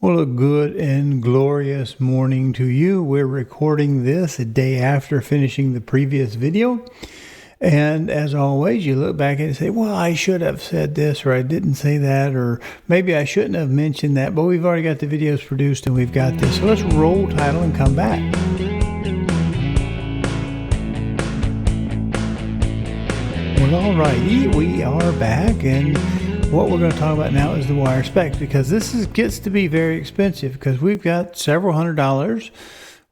Well, a good and glorious morning to you. We're recording this a day after finishing the previous video. And as always, you look back and say, well, I should have said this, or I didn't say that, or maybe I shouldn't have mentioned that, but we've already got the videos produced and we've got this. So let's roll title and come back. Well, all righty, we are back, and what we're going to talk about now is the wire specs, because this gets to be very expensive because we've got several $100s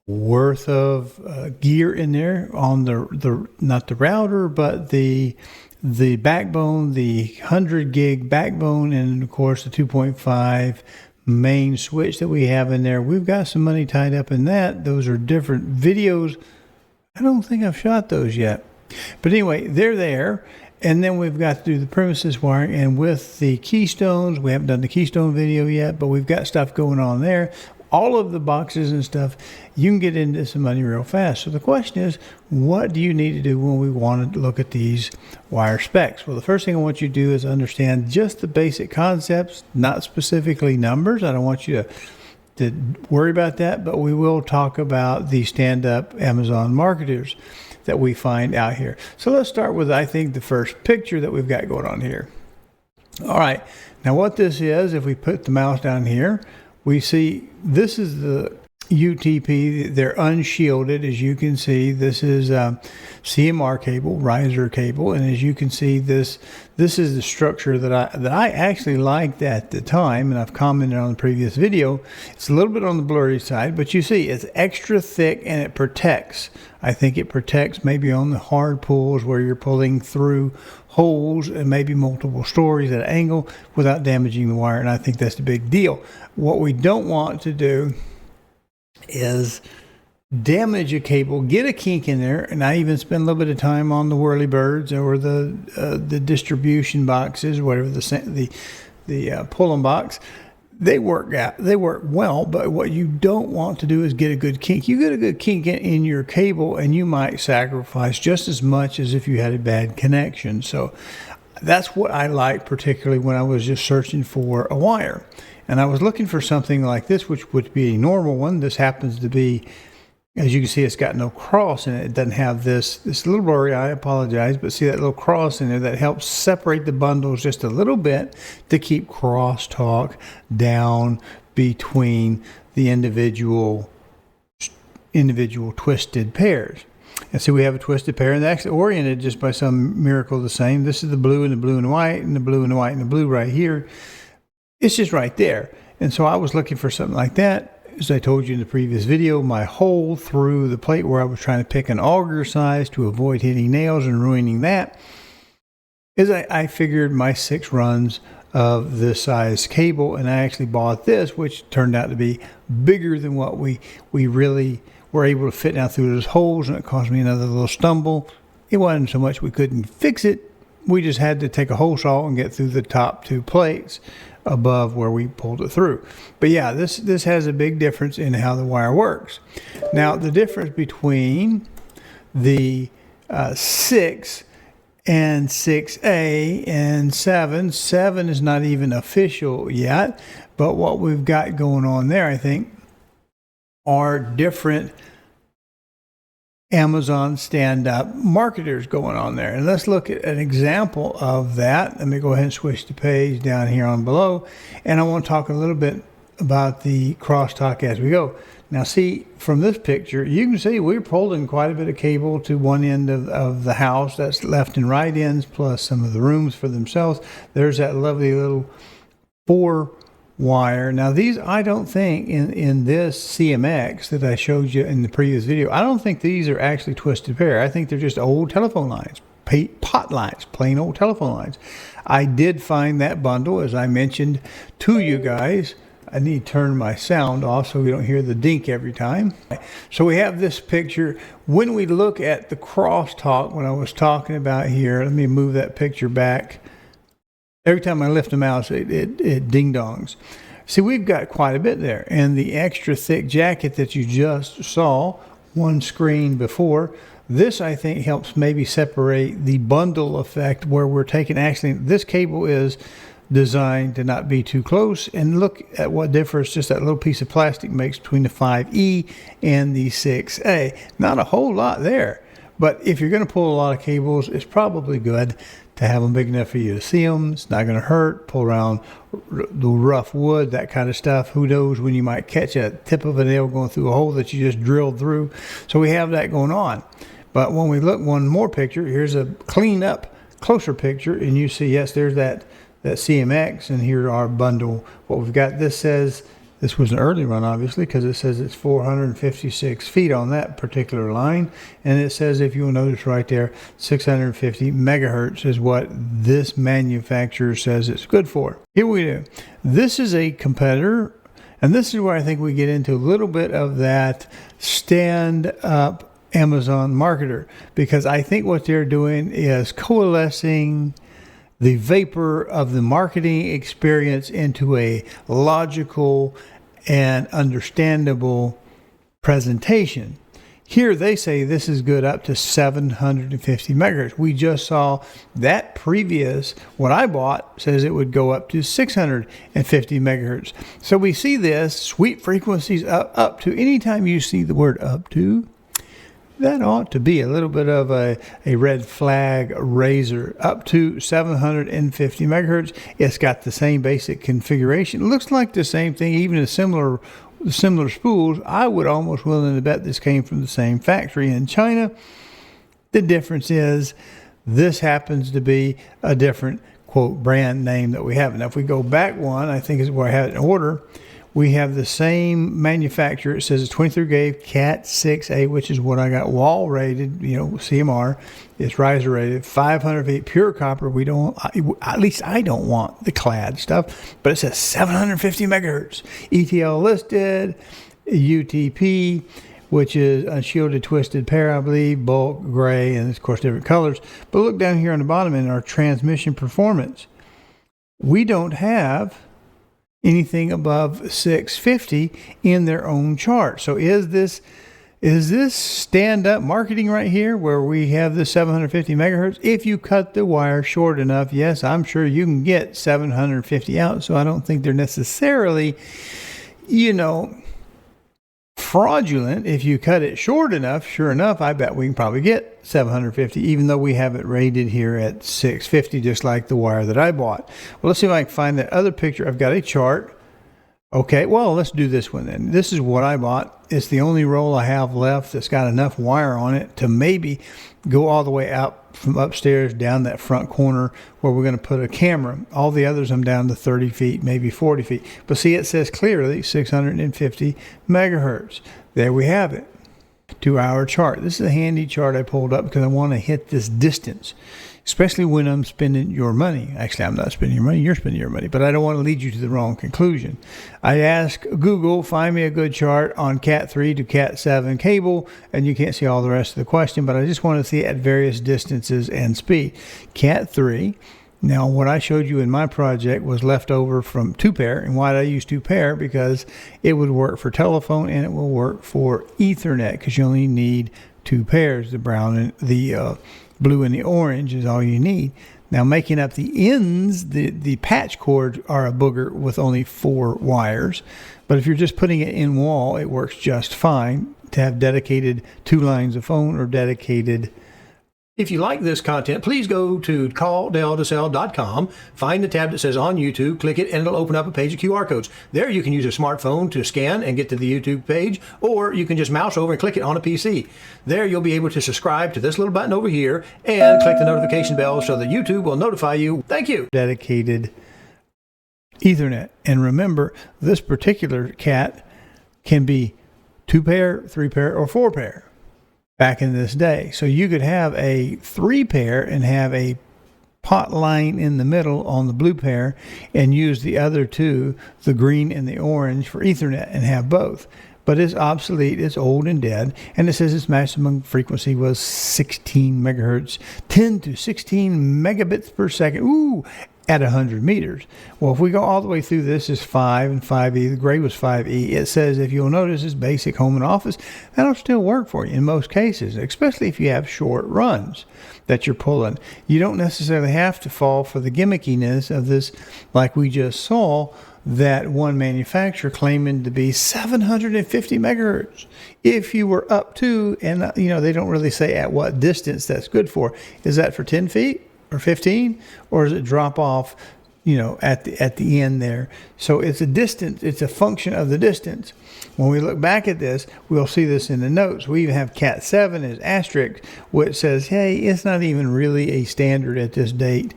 worth of gear in there on the not the router, but the backbone, the 100 gig backbone, and of course the 2.5 main switch that we have in there. We've got some money tied up in that. Those are different videos. I don't think I've shot those yet, but anyway, they're there. And then we've got to do the premises wiring, and with the keystones, we haven't done the keystone video yet, but we've got stuff going on there. All of the boxes and stuff, you can get into some money real fast. So the question is, what do you need to do when we want to look at these wire specs? Well, the first thing I want you to do is understand just the basic concepts, not specifically numbers. I don't want you to worry about that, but we will talk about the stand-up Amazon marketers that we find out here. So let's start with, I think, the first picture that we've got going on here. All right, now what this is, if we put the mouse down here, we see this is the UTP. They're unshielded, as you can see. This is CMR cable, riser cable, and as you can see, this is the structure that I actually liked at the time, and I've commented on the previous video. It's a little bit on the blurry side, but you see it's extra thick and it protects. I think it protects maybe on the hard pulls where you're pulling through holes and maybe multiple stories at an angle without damaging the wire, and I think that's the big deal. What we don't want to do is damage a cable, get a kink in there, and I even spend a little bit of time on the whirly birds or the distribution boxes, whatever the pull-em box. They work well, but what you don't want to do is get a good kink. You get a good kink in your cable, and you might sacrifice just as much as if you had a bad connection. So that's what I like, particularly when I was just searching for a wire. And I was looking for something like this, which would be a normal one. This happens to be, as you can see, it's got no cross in it. It doesn't have this little blurry, I apologize, but see that little cross in there that helps separate the bundles just a little bit to keep crosstalk down between the individual twisted pairs. And so we have a twisted pair, and they're actually oriented just by some miracle the same. This is the blue and the blue and white, and the blue and the white and the blue right here. It's just right there. And so I was looking for something like that. As I told you in the previous video, my hole through the plate where I was trying to pick an auger size to avoid hitting nails and ruining that is I figured my 6 runs of this size cable, and I actually bought this, which turned out to be bigger than what we really were able to fit down through those holes, and it caused me another little stumble. It wasn't so much we couldn't fix it. We just had to take a hole saw and get through the top 2 plates above where we pulled it through. But yeah, this has a big difference in how the wire works. Now, the difference between the 6 and 6A and 7 is not even official yet, but what we've got going on there, I think, are different Amazon stand-up marketers going on there. And let's look at an example of that. Let me go ahead and switch the page down here on below. And I want to talk a little bit about the crosstalk as we go. Now see, from this picture, you can see we're pulling quite a bit of cable to one end of the house. That's left and right ends, plus some of the rooms for themselves. There's that lovely little 4 wire. Now these, I don't think in this CMX that I showed you in the previous video, I don't think these are actually twisted pair. I think they're just old telephone lines, pot lines, plain old telephone lines. I did find that bundle, as I mentioned to you guys. I need to turn my sound off so we don't hear the dink every time. So we have this picture. When we look at the crosstalk, what I was talking about here, let me move that picture back. Every time I lift the mouse, it ding-dongs. See, we've got quite a bit there. And the extra thick jacket that you just saw, one screen before, this, I think, helps maybe separate the bundle effect where we're taking, actually, this cable is designed to not be too close. And look at what difference just that little piece of plastic makes between the 5E and the 6A. Not a whole lot there, but if you're going to pull a lot of cables, it's probably good to have them big enough for you to see them. It's not going to hurt. Pull around the rough wood, that kind of stuff. Who knows when you might catch a tip of a nail going through a hole that you just drilled through. So we have that going on. But when we look one more picture, here's a clean up, closer picture, and you see, yes, there's that CMX, and here our bundle. What we've got, this says, this was an early run, obviously, because it says it's 456 feet on that particular line. And it says, if you'll notice right there, 650 megahertz is what this manufacturer says it's good for. Here we do. This is a competitor, and this is where I think we get into a little bit of that stand-up Amazon marketer, because I think what they're doing is coalescing the vapor of the marketing experience into a logical and understandable presentation. Here they say this is good up to 750 megahertz. We just saw that previous, what I bought says it would go up to 650 megahertz. So we see this sweet frequencies up to, anytime you see the word up to, that ought to be a little bit of a red flag raiser. Up to 750 megahertz. It's got the same basic configuration. It looks like the same thing, even a similar spools. I would almost willing to bet this came from the same factory in China. The difference is this happens to be a different, quote, brand name that we have. Now, if we go back one, I think is where I had it in order. We have the same manufacturer. It says it's 23 gauge Cat 6A, which is what I got, wall rated, CMR. It's riser rated, 500 feet, pure copper. We don't, at least I don't want the clad stuff, but it says 750 megahertz. ETL listed, UTP, which is unshielded twisted pair, I believe, bulk, gray, and of course different colors. But look down here on the bottom in our transmission performance. We don't have anything above 650 in their own chart. So is this stand-up marketing right here where we have the 750 megahertz? If you cut the wire short enough, yes, I'm sure you can get 750 out. So I don't think they're necessarily, fraudulent. If you cut it short enough, sure enough, I bet we can probably get 750, even though we have it rated here at 650, just like the wire that I bought. Well, let's see if I can find that other picture. I've got a chart. Okay, well, let's do this one then. This is what I bought. It's the only roll I have left that's got enough wire on it to maybe go all the way out from upstairs down that front corner where we're going to put a camera. All the others I'm down to 30 feet, maybe 40 feet. But see, it says clearly 650 megahertz. There we have it. 2-hour chart. This is a handy chart I pulled up because I want to hit this distance, especially when I'm spending your money. Actually, I'm not spending your money. You're spending your money, but I don't want to lead you to the wrong conclusion. I asked Google, find me a good chart on Cat 3 to Cat 7 cable, and you can't see all the rest of the question, but I just want to see it at various distances and speed. Cat 3. Now, what I showed you in my project was left over from 2-pair. And why did I use 2-pair? Because it would work for telephone and it will work for Ethernet, because you only need 2 pairs. The brown and the blue and the orange is all you need. Now, making up the ends, the patch cords are a booger with only 4 wires. But if you're just putting it in wall, it works just fine to have dedicated 2 lines of phone or dedicated. If you like this content, please go to calldeltosell.com, find the tab that says on YouTube, click it, and it'll open up a page of QR codes. There you can use a smartphone to scan and get to the YouTube page, or you can just mouse over and click it on a PC. There you'll be able to subscribe to this little button over here and click the notification bell so that YouTube will notify you. Thank you. Dedicated Ethernet. And remember, this particular cat can be 2-pair, 3-pair, or 4-pair. Back in this day. So you could have a 3-pair and have a pot line in the middle on the blue pair and use the other 2, the green and the orange, for Ethernet and have both. But it's obsolete, it's old and dead, and it says its maximum frequency was 16 megahertz, 10 to 16 megabits per second. Ooh, at 100 meters. Well, if we go all the way through, this is 5 and 5E. The gray was 5E. It says, if you'll notice, it's basic home and office. That'll still work for you in most cases, especially if you have short runs that you're pulling. You don't necessarily have to fall for the gimmickiness of this, like we just saw, that one manufacturer claiming to be 750 megahertz. If you were up to, and they don't really say at what distance that's good for. Is that for 10 feet? Or 15, or does it drop off, at the end there? So it's a distance. It's a function of the distance. When we look back at this, we'll see this in the notes. We even have Cat 7 as asterisk, which says, hey, it's not even really a standard at this date.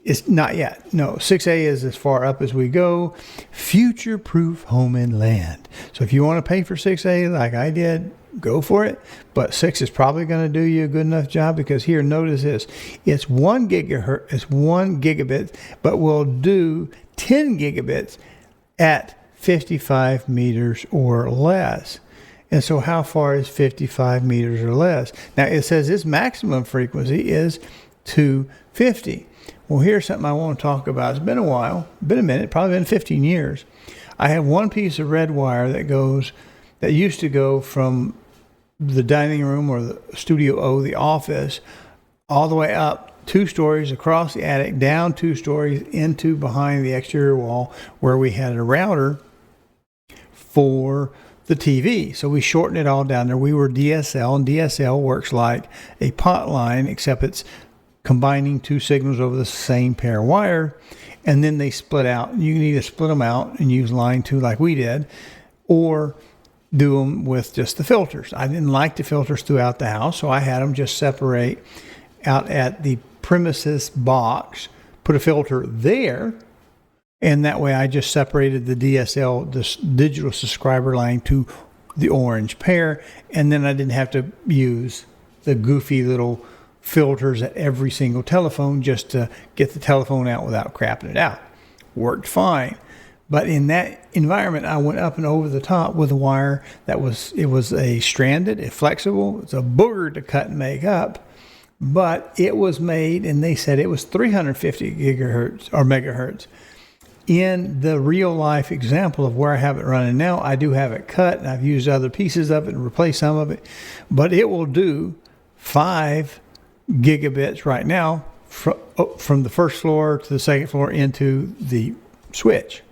It's not yet. No, 6A is as far up as we go. Future-proof home and land. So if you want to pay for 6A like I did, go for it. But 6 is probably going to do you a good enough job, because here, notice this. It's 1 gigahertz, it's 1 gigabit, but will do 10 gigabits at 55 meters or less. And so how far is 55 meters or less? Now, it says its maximum frequency is 250. Well, here's something I want to talk about. It's been a while, been a minute, probably been 15 years. I have one piece of red wire that used to go from the dining room or the Studio O, the office, all the way up 2 stories across the attic, down 2 stories into behind the exterior wall where we had a router for the TV. So we shortened it all down there. We were DSL, and DSL works like a pot line, except it's combining 2 signals over the same pair of wire, and then they split out. You can either split them out and use line 2 like we did, or do them with just the filters. I didn't like the filters throughout the house, so I had them just separate out at the premises box, put a filter there, and that way I just separated the DSL, this digital subscriber line, to the orange pair, and then I didn't have to use the goofy little filters at every single telephone just to get the telephone out without crapping it out. Worked fine. But in that environment, I went up and over the top with a wire it was a stranded, a flexible, it's a booger to cut and make up, but it was made, and they said it was 350 gigahertz or megahertz. In the real life example of where I have it running now, I do have it cut, and I've used other pieces of it and replaced some of it, but it will do 5 gigabits right now from the first floor to the second floor into the switch.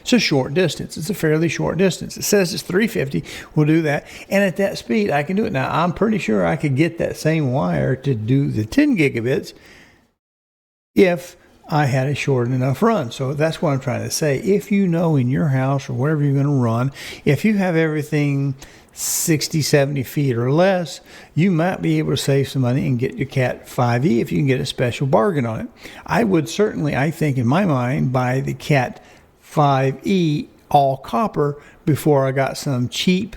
It's a short distance. It's a fairly short distance. It says it's 350. We'll do that. And at that speed, I can do it. Now, I'm pretty sure I could get that same wire to do the 10 gigabits if I had a short enough run. So that's what I'm trying to say. If you know in your house or wherever you're going to run, if you have everything 60, 70 feet or less, you might be able to save some money and get your Cat 5E if you can get a special bargain on it. I would certainly, I think in my mind, buy the Cat 5E all copper before I got some cheap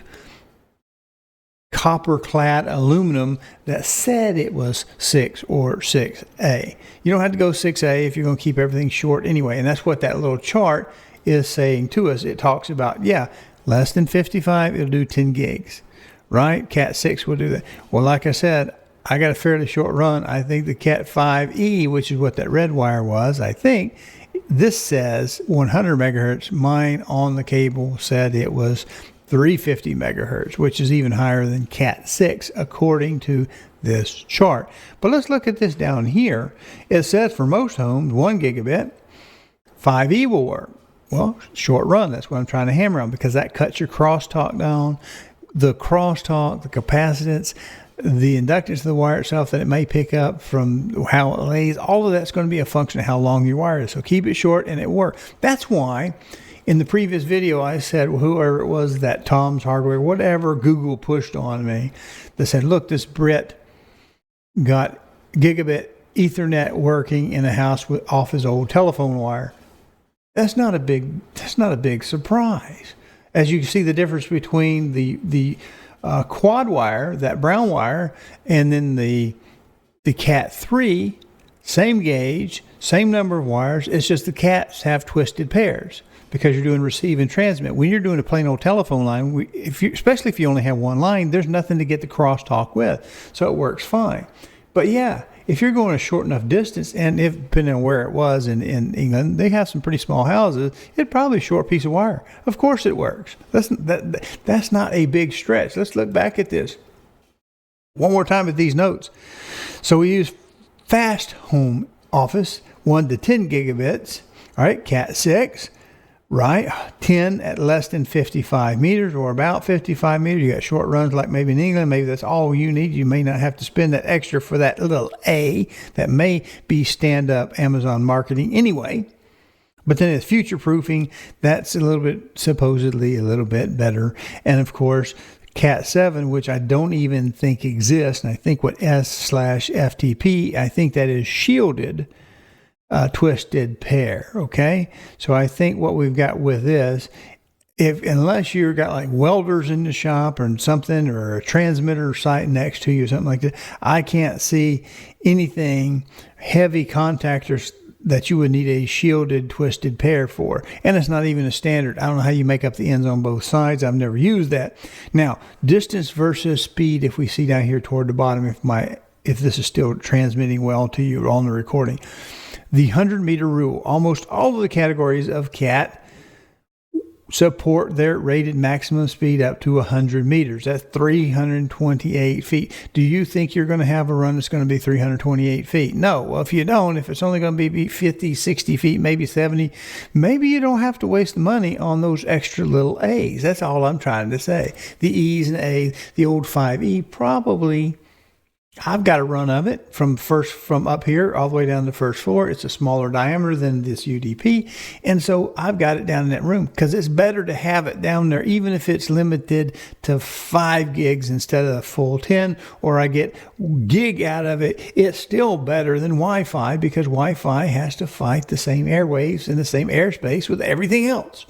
copper clad aluminum that said it was 6 or 6A. You don't have to go 6A if you're going to keep everything short anyway. And that's what that little chart is saying to us. It talks about, less than 55, it'll do 10 gigs, right? Cat 6 will do that. Well, like I said, I got a fairly short run. I think the Cat 5E, which is what that red wire was, I think, this says 100 megahertz. Mine on the cable said it was 350 megahertz, which is even higher than Cat 6, according to this chart. But let's look at this down here. It says for most homes, 1 gigabit, 5E will work. Well, short run, that's what I'm trying to hammer on, because that cuts your crosstalk down. The crosstalk, the capacitance, the inductance of the wire itself that it may pick up from how it lays, all of that's going to be a function of how long your wire is. So keep it short and it works. That's why in the previous video I said, well, whoever it was, that Tom's Hardware, whatever Google pushed on me, that said, look, this Brit got gigabit Ethernet working in a house off his old telephone wire. That's not a big surprise. As you can see the difference between the quad wire, that brown wire, and then the Cat 3, same gauge, same number of wires. It's just the Cats have twisted pairs because you're doing receive and transmit. When you're doing a plain old telephone line, especially if you only have one line, there's nothing to get the crosstalk with, so it works fine. But yeah, if you're going a short enough distance, and if depending on where it was in England, they have some pretty small houses, it's probably a short piece of wire. Of course it works. That's not a big stretch. Let's look back at this one more time at these notes. So we use fast home office 1 to 10 gigabits. All right, Cat 6. Right, 10 at less than 55 meters or about 55 meters. You got short runs like maybe in England. Maybe that's all you need. You may not have to spend that extra for that little A that may be stand-up Amazon marketing anyway. But then it's future proofing. That's a little bit, supposedly a little bit better. And of course, Cat 7, which I don't even think exists. And I think what S/FTP, I think that is shielded twisted pair. Okay, so I think what we've got with this, unless you've got like welders in the shop or something, or a transmitter site next to you or something like that, I can't see anything heavy contactors that you would need a shielded twisted pair for. And it's not even a standard. I don't know how you make up the ends on both sides. I've never used that. Now, distance versus speed, if we see down here toward the bottom, if this is still transmitting well to you on the recording, the 100-meter rule. Almost all of the categories of Cat support their rated maximum speed up to 100 meters. That's 328 feet. Do you think you're going to have a run that's going to be 328 feet? No. Well, if you don't, if it's only going to be 50, 60 feet, maybe 70, maybe you don't have to waste the money on those extra little A's. That's all I'm trying to say. The E's and A's, the old 5E, probably... I've got a run of it from up here all the way down to the first floor. It's a smaller diameter than this UDP. And so I've got it down in that room because it's better to have it down there, even if it's limited to 5 gigs instead of a full 10, or I get gig out of it. It's still better than Wi-Fi because Wi-Fi has to fight the same airwaves in the same airspace with everything else.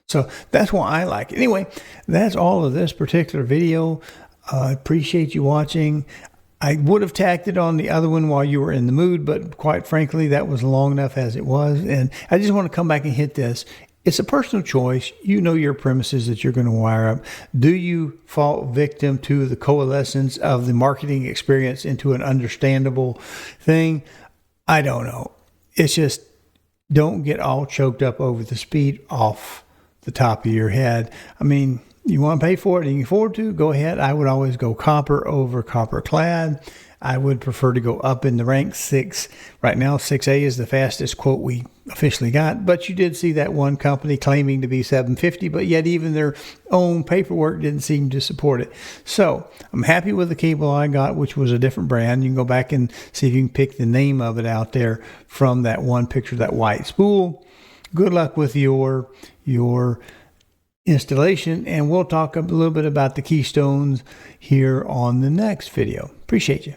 So that's why I like it. Anyway, that's all of this particular video. I appreciate you watching. I would have tacked it on the other one while you were in the mood, but quite frankly, that was long enough as it was. And I just want to come back and hit this. It's a personal choice. You know your premises that you're going to wire up. Do you fall victim to the coalescence of the marketing experience into an understandable thing? I don't know. It's just, don't get all choked up over the speed off the top of your head. I mean, you want to pay for it and you can afford to, go ahead. I would always go copper over copper clad. I would prefer to go up in the ranks. 6. Right now, 6A is the fastest quote we officially got. But you did see that one company claiming to be 750, but yet even their own paperwork didn't seem to support it. So I'm happy with the cable I got, which was a different brand. You can go back and see if you can pick the name of it out there from that one picture, that white spool. Good luck with your installation, and we'll talk a little bit about the keystones here on the next video. Appreciate you.